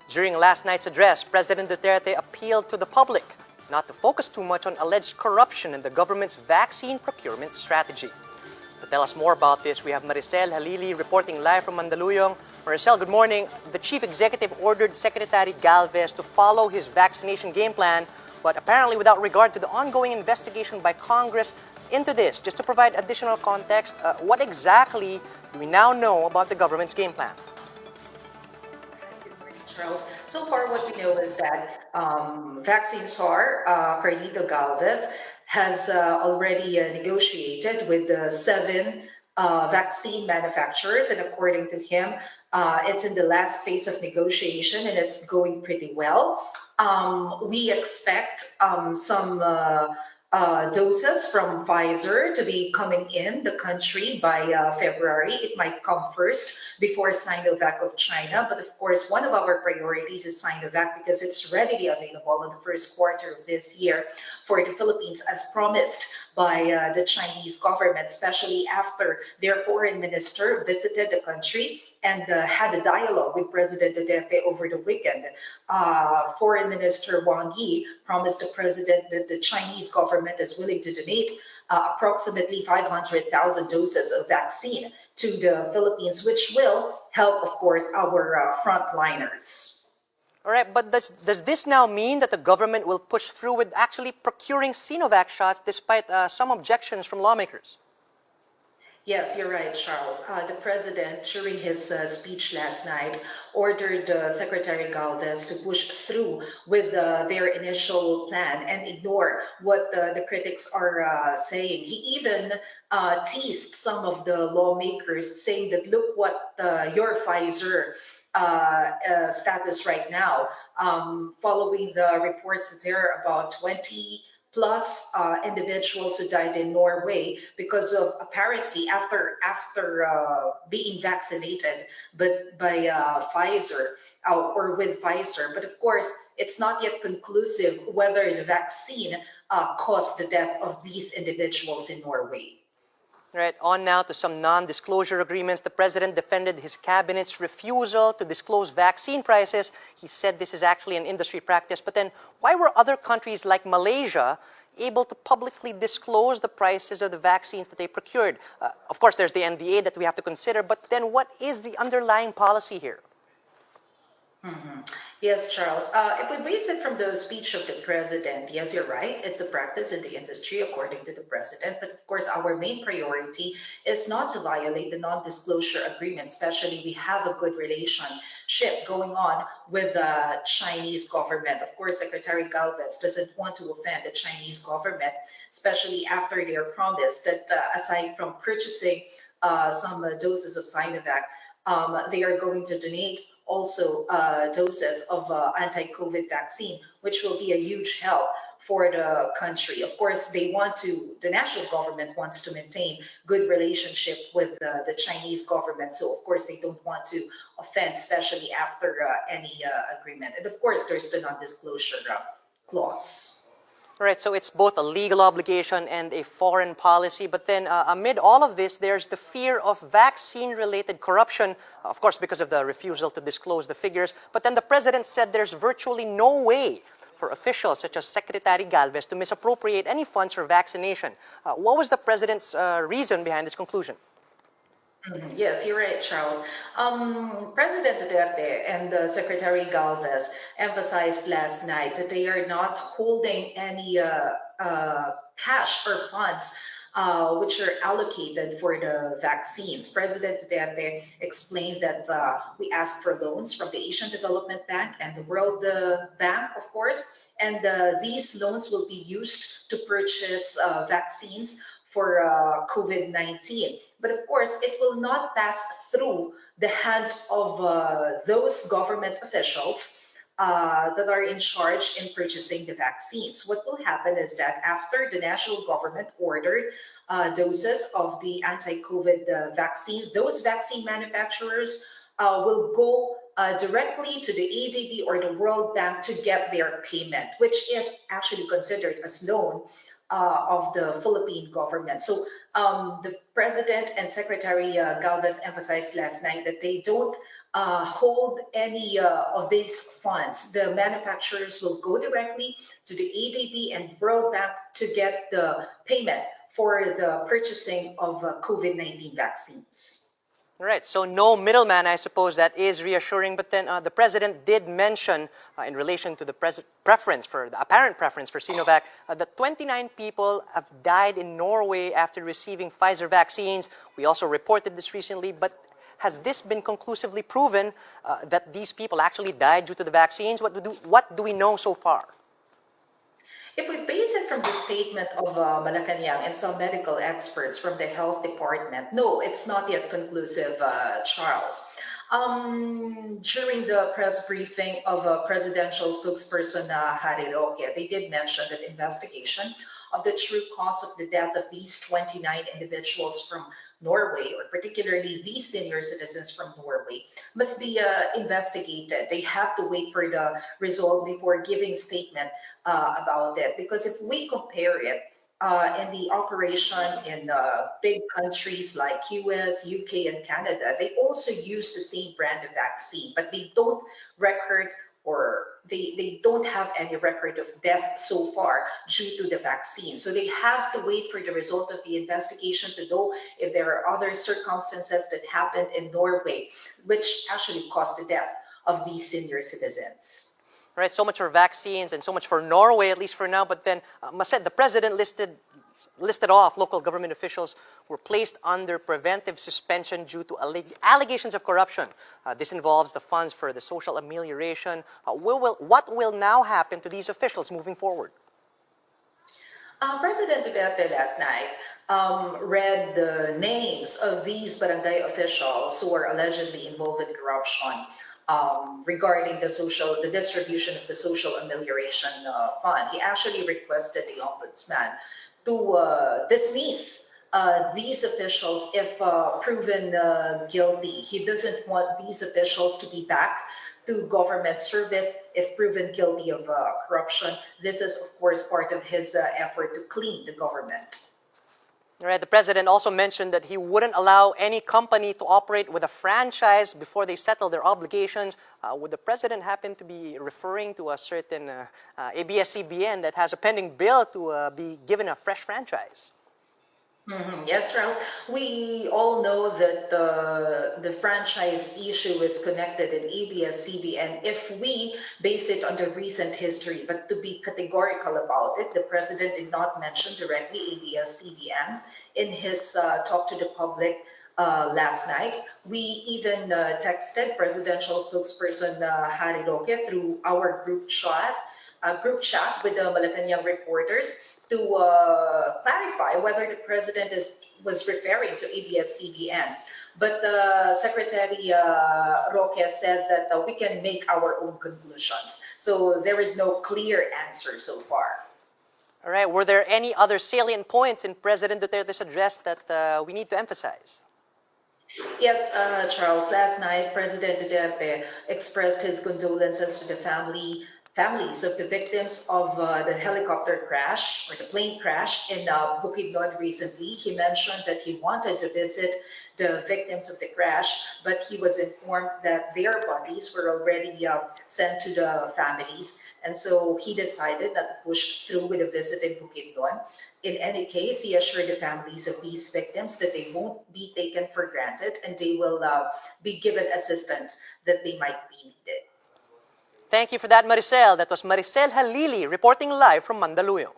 During last night's address, President Duterte appealed to the public not to focus too much on alleged corruption in the government's vaccine procurement strategy. To tell us more about this, we have Maricel Halili reporting live from Mandaluyong. Maricel, good morning. The Chief Executive ordered Secretary Galvez to follow his vaccination game plan, but apparently without regard to the ongoing investigation by Congress into this. Just to provide additional context, what exactly do we now know about the government's game plan? Charles. So far, what we know is that vaccine czar Rodrigo Galvez has already negotiated with the 7 vaccine manufacturers, and according to him, it's in the last phase of negotiation and it's going pretty well. We expect some doses from Pfizer to be coming in the country by February. It might come first before Sinovac of China. But of course, one of our priorities is Sinovac because it's readily available in the first quarter of this year for the Philippines, as promised by the Chinese government, especially after their foreign minister visited the country and had a dialogue with President Duterte over the weekend. Foreign Minister Wang Yi promised the president that the Chinese government is willing to donate approximately 500,000 doses of vaccine to the Philippines, which will help, of course, our frontliners. All right, but does this now mean that the government will push through with actually procuring Sinovac shots despite some objections from lawmakers? Yes, you're right, Charles. The president, during his speech last night, ordered Secretary Galvez to push through with their initial plan and ignore what the critics are saying. He even teased some of the lawmakers, saying that look what your Pfizer status right now, following the reports that there are about 20 plus individuals who died in Norway because of apparently after being vaccinated, but by Pfizer or with Pfizer. But of course, it's not yet conclusive whether the vaccine caused the death of these individuals in Norway. Right, on now to some non-disclosure agreements. The president defended his cabinet's refusal to disclose vaccine prices. He said this is actually an industry practice. But then why were other countries like Malaysia able to publicly disclose the prices of the vaccines that they procured? Of course, there's the NDA that we have to consider, but then what is the underlying policy here? Yes, Charles. If we base it from the speech of the president, yes, you're right. It's a practice in the industry, according to the president. But of course, our main priority is not to violate the non-disclosure agreement, especially we have a good relationship going on with the Chinese government. Of course, Secretary Galvez doesn't want to offend the Chinese government, especially after their promise that aside from purchasing some doses of Sinovac, they are going to donate also doses of anti-COVID vaccine, which will be a huge help for the country. Of course, the national government wants to maintain good relationship with the Chinese government. So of course, they don't want to offend, especially after any agreement. And of course, there's the non-disclosure clause. Right, so it's both a legal obligation and a foreign policy. But then amid all of this, there's the fear of vaccine-related corruption, of course, because of the refusal to disclose the figures. But then the president said there's virtually no way for officials such as Secretary Galvez to misappropriate any funds for vaccination. What was the president's reason behind this conclusion? Yes, you're right, Charles. President Duterte and Secretary Galvez emphasized last night that they are not holding any cash or funds which are allocated for the vaccines. President Duterte explained that we asked for loans from the Asian Development Bank and the World Bank, of course, and these loans will be used to purchase vaccines for COVID-19. But of course, it will not pass through the hands of those government officials that are in charge in purchasing the vaccines. What will happen is that after the national government ordered doses of the anti-COVID vaccine, those vaccine manufacturers will go directly to the ADB or the World Bank to get their payment, which is actually considered as loan of the Philippine government. So the president and Secretary Galvez emphasized last night that they don't hold any of these funds. The manufacturers will go directly to the ADB and World Bank to get the payment for the purchasing of COVID-19 vaccines. Right, so no middleman, I suppose. That is reassuring. But then the president did mention, in relation to the apparent preference for Sinovac, that 29 people have died in Norway after receiving Pfizer vaccines. We also reported this recently, but has this been conclusively proven that these people actually died due to the vaccines? What do we know so far? If we base it from the statement of Malacanang and some medical experts from the health department, no, it's not yet conclusive, Charles. During the press briefing of presidential spokesperson Harry Roque, they did mention that investigation of the true cause of the death of these 29 individuals from Norway, or particularly these senior citizens from Norway, must be investigated. They have to wait for the result before giving statement about it. Because if we compare it in the operation in big countries like US, UK, and Canada, they also use the same brand of vaccine, but they don't record or they don't have any record of death so far due to the vaccine. So they have to wait for the result of the investigation to know if there are other circumstances that happened in Norway, which actually caused the death of these senior citizens. Right, so much for vaccines and so much for Norway, at least for now. But then, Mased, the president listed off local government officials were placed under preventive suspension due to allegations of corruption. This involves the funds for the social amelioration. What will now happen to these officials moving forward? President Duterte last night read the names of these barangay officials who are allegedly involved in corruption regarding the distribution of the social amelioration fund. He actually requested the ombudsman to dismiss these officials if proven guilty. He doesn't want these officials to be back to government service if proven guilty of corruption. This is, of course, part of his effort to clean the government. Right, the president also mentioned that he wouldn't allow any company to operate with a franchise before they settle their obligations. Would the president happen to be referring to a certain ABS-CBN that has a pending bill to be given a fresh franchise? Yes, Charles. We all know that the franchise issue is connected in ABS-CBN if we base it on the recent history. But to be categorical about it, the president did not mention directly ABS-CBN in his talk to the public last night. We even texted presidential spokesperson Harry Roque through our group chat with the Malacanang reporters to clarify whether the president was referring to ABS-CBN. But Secretary Roque said that we can make our own conclusions. So there is no clear answer so far. All right. Were there any other salient points in President Duterte's address that we need to emphasize? Yes, Charles. Last night, President Duterte expressed his condolences to the families of the victims of the helicopter crash or the plane crash in Bukidnon recently. He mentioned that he wanted to visit the victims of the crash, but he was informed that their bodies were already sent to the families. And so he decided not to push through with a visit in Bukidnon. In any case, he assured the families of these victims that they won't be taken for granted and they will be given assistance that they might be needed. Thank you for that, Maricel. That was Maricel Halili reporting live from Mandaluyong.